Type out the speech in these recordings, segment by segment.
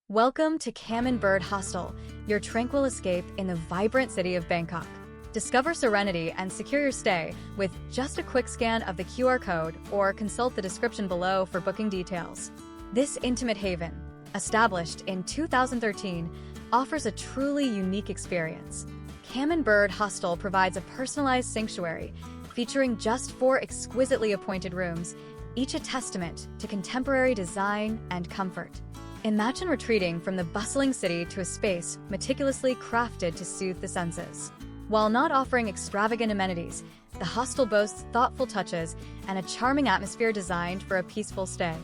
Welcome to Kamin Bird Hostel, your tranquil escape in the vibrant city of Bangkok. Discover serenity and secure your stay with just a quick scan of the QR code or consult the description below for booking details. This intimate haven, established in 2013, offers a truly unique experience. Kamin Bird Hostel provides a personalized sanctuary featuring just 4 exquisitely appointed rooms, each a testament to contemporary design and comfort. Imagine retreating from the bustling city to a space meticulously crafted to soothe the senses. While not offering extravagant amenities, the hostel boasts thoughtful touches and a charming atmosphere designed for a peaceful stay.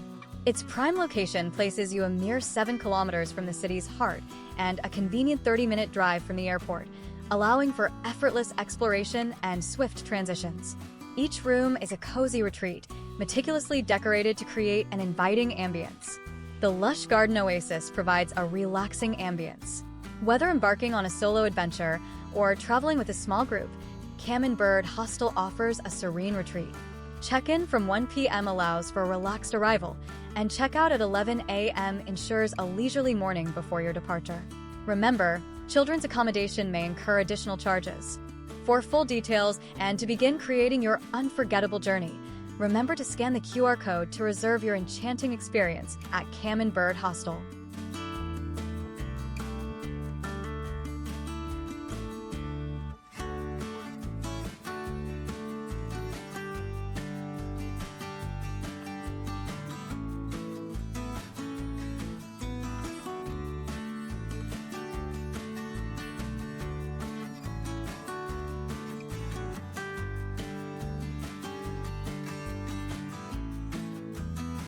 Its prime location places you a mere 7 kilometers from the city's heart and a convenient 30-minute drive from the airport, allowing for effortless exploration and swift transitions. Each room is a cozy retreat, meticulously decorated to create an inviting ambience. The lush garden oasis provides a relaxing ambience. Whether embarking on a solo adventure or traveling with a small group, Kamin Bird Hostel offers a serene retreat. Check-in from 1 p.m. allows for a relaxed arrival, and check-out at 11 a.m. ensures a leisurely morning before your departure. Remember, children's accommodation may incur additional charges. For full details and to begin creating your unforgettable journey, remember to scan the QR code to reserve your enchanting experience at Kamin Bird Hostel.